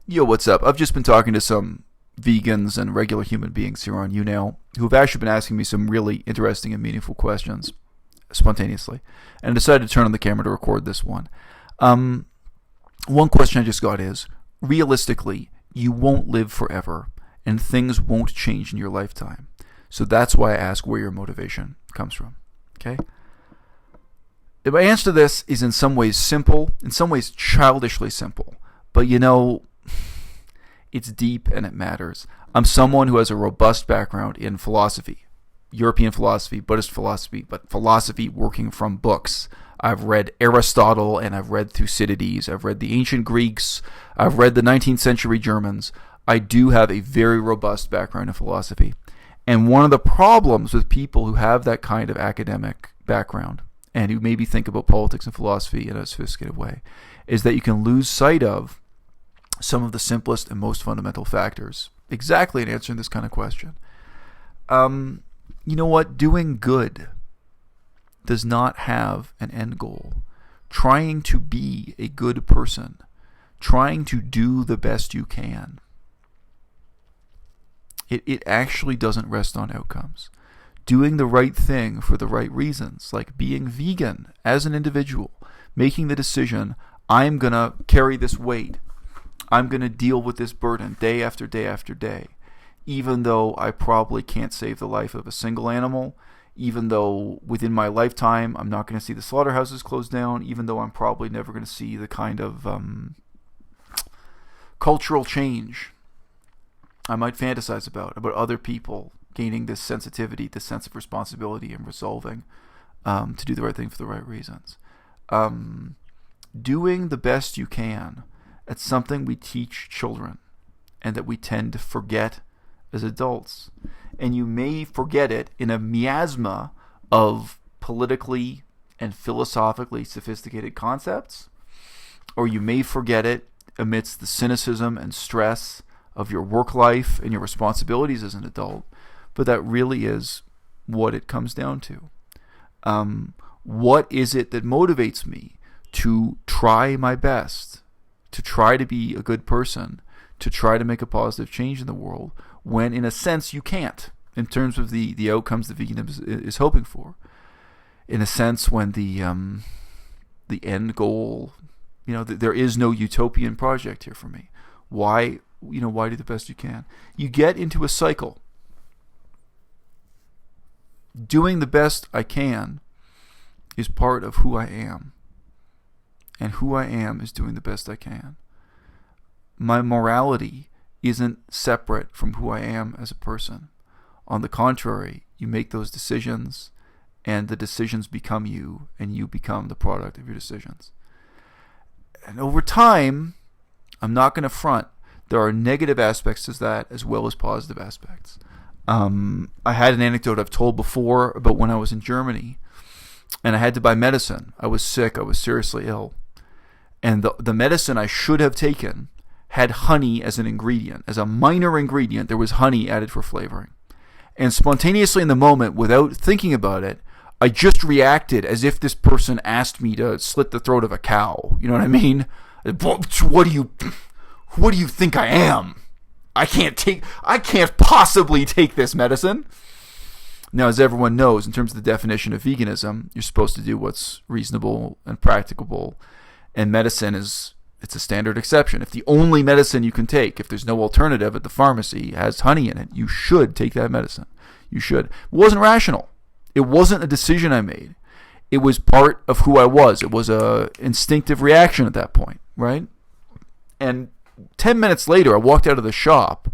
Yo, what's up? I've just been talking to some vegans and regular human beings here on YouNow who have actually been asking me some really interesting and meaningful questions spontaneously, and I decided to turn on the camera to record this one. Um, One question I just got is, realistically, you won't live forever, and things won't change in your lifetime. So that's why I ask where your motivation comes from. Okay? My answer to this is in some ways simple, in some ways childishly simple, but it's deep and it matters. I'm someone who has a robust background in philosophy, European philosophy, Buddhist philosophy, but philosophy working from books. I've read Aristotle and I've read Thucydides. I've read the ancient Greeks. I've read the 19th century Germans. I do have a very robust background in philosophy. And one of the problems with people who have that kind of academic background and who maybe think about politics and philosophy in a sophisticated way is that you can lose sight of some of the simplest and most fundamental factors. Exactly in answering this kind of question. You know what? Doing good does not have an end goal. Trying to be a good person, trying to do the best you can, it actually doesn't rest on outcomes. Doing the right thing for the right reasons, like being vegan as an individual, making the decision, I'm going to carry this weight. I'm going to deal with this burden day after day after day, even though I probably can't save the life of a single animal, even though within my lifetime I'm not going to see the slaughterhouses closed down, even though I'm probably never going to see the kind of cultural change I might fantasize about other people gaining this sensitivity, this sense of responsibility, and resolving to do the right thing for the right reasons. Doing the best you can, it's something we teach children and that we tend to forget as adults. And you may forget it in a miasma of politically and philosophically sophisticated concepts, or you may forget it amidst the cynicism and stress of your work life and your responsibilities as an adult. But that really is what it comes down to. What is it that motivates me to try my best, to try to be a good person, to try to make a positive change in the world, when in a sense you can't, in terms of the outcomes that veganism is hoping for. In a sense, when the end goal, there is no utopian project here for me. Why do the best you can? You get into a cycle. Doing the best I can is part of who I am. And who I am is doing the best I can. My morality isn't separate from who I am as a person. On the contrary, you make those decisions, and the decisions become you, and you become the product of your decisions. And over time, I'm not going to front, there are negative aspects to that as well as positive aspects. I had an anecdote I've told before about when I was in Germany, and I had to buy medicine. I was sick. I was seriously ill. And the medicine I should have taken had honey as an ingredient. As a minor ingredient, there was honey added for flavoring. And spontaneously in the moment, without thinking about it, I just reacted as if this person asked me to slit the throat of a cow. You know what I mean? What do you think I am? I can't possibly take this medicine. Now, as everyone knows, in terms of the definition of veganism, you're supposed to do what's reasonable and practicable. And medicine it's a standard exception. If the only medicine you can take, if there's no alternative at the pharmacy, has honey in it, you should take that medicine. You should. It wasn't rational. It wasn't a decision I made. It was part of who I was. It was a instinctive reaction at that point, right? And 10 minutes later, I walked out of the shop,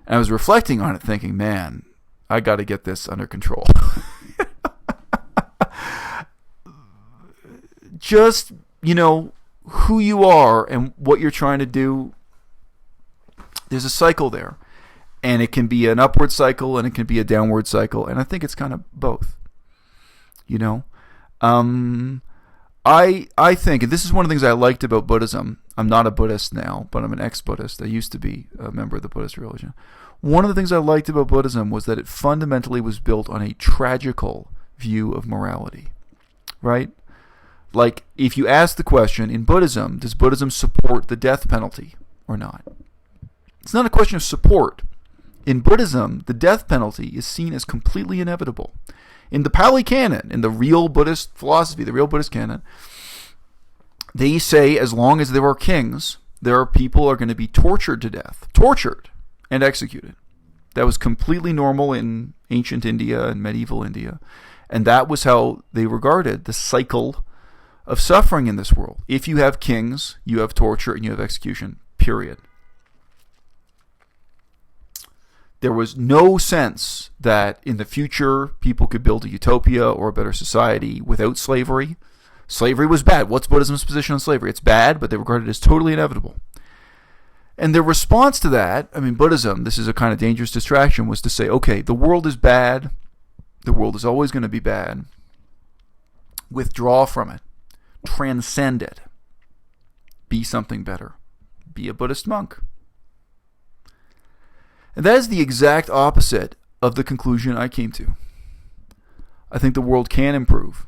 and I was reflecting on it, thinking, man, I got to get this under control. Just, who you are and what you're trying to do, there's a cycle there. And it can be an upward cycle and it can be a downward cycle. And I think it's kind of both. I think, and this is one of the things I liked about Buddhism. I'm not a Buddhist now, but I'm an ex-Buddhist. I used to be a member of the Buddhist religion. One of the things I liked about Buddhism was that it fundamentally was built on a tragical view of morality, right? Like, if you ask the question, in Buddhism, does Buddhism support the death penalty? or not. It's not a question of support. In Buddhism, the death penalty is seen as completely inevitable. In the Pali Canon, in the real Buddhist philosophy, the real Buddhist canon, they say as long as there are kings, there are people who are going to be tortured to death, tortured and executed. That was completely normal in ancient India and medieval India. And that was how they regarded the cycle of suffering in this world. If you have kings, you have torture and you have execution, period. There was no sense that in the future people could build a utopia or a better society without slavery. Slavery was bad. What's Buddhism's position on slavery? It's bad, but they regarded it as totally inevitable. And their response to that, Buddhism, this is a kind of dangerous distraction, was to say, okay, the world is bad. The world is always going to be bad. Withdraw from it. Transcend it. Be something better. Be a Buddhist monk. And that is the exact opposite of the conclusion I came to. I think the world can improve.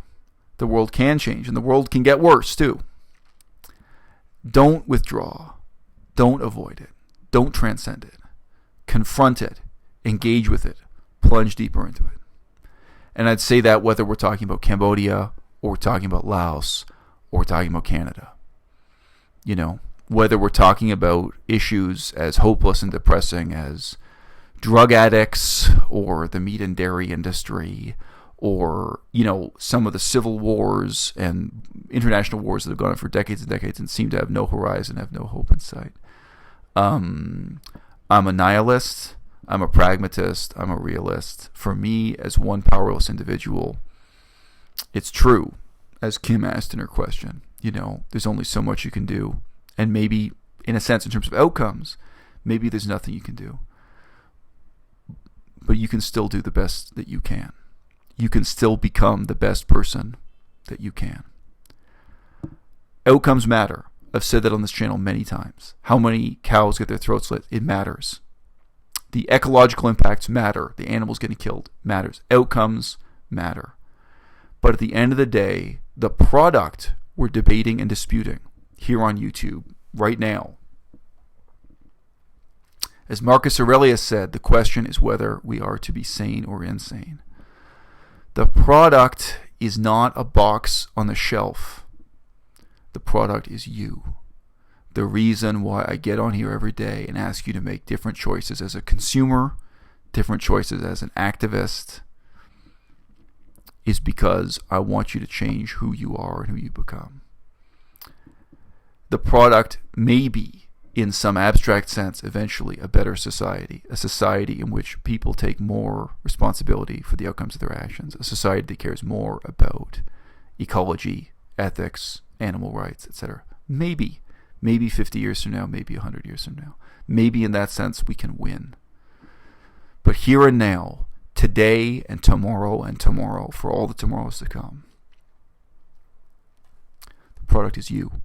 The world can change, and the world can get worse too. Don't withdraw. Don't avoid it. Don't transcend it. Confront it. Engage with it. Plunge deeper into it. And I'd say that whether we're talking about Cambodia, or we're talking about Laos, or we're talking about Canada. Whether we're talking about issues as hopeless and depressing as drug addicts or the meat and dairy industry or, some of the civil wars and international wars that have gone on for decades and decades and seem to have no horizon, have no hope in sight. I'm a nihilist. I'm a pragmatist. I'm a realist. For me, as one powerless individual, it's true, as Kim asked in her question, there's only so much you can do. And maybe, in a sense, in terms of outcomes, maybe there's nothing you can do. But you can still do the best that you can. You can still become the best person that you can. Outcomes matter. I've said that on this channel many times. How many cows get their throats slit? It matters. The ecological impacts matter. The animals getting killed matters. Outcomes matter. But at the end of the day, the product we're debating and disputing here on YouTube right now. As Marcus Aurelius said, the question is whether we are to be sane or insane. The product is not a box on the shelf. The product is you. The reason why I get on here every day and ask you to make different choices as a consumer, different choices as an activist, is because I want you to change who you are and who you become. The product may be, in some abstract sense, eventually a better society, a society in which people take more responsibility for the outcomes of their actions, a society that cares more about ecology, ethics, animal rights, etc. Maybe 50 years from now, maybe 100 years from now. Maybe in that sense we can win. But here and now, today and tomorrow, for all the tomorrows to come, the product is you.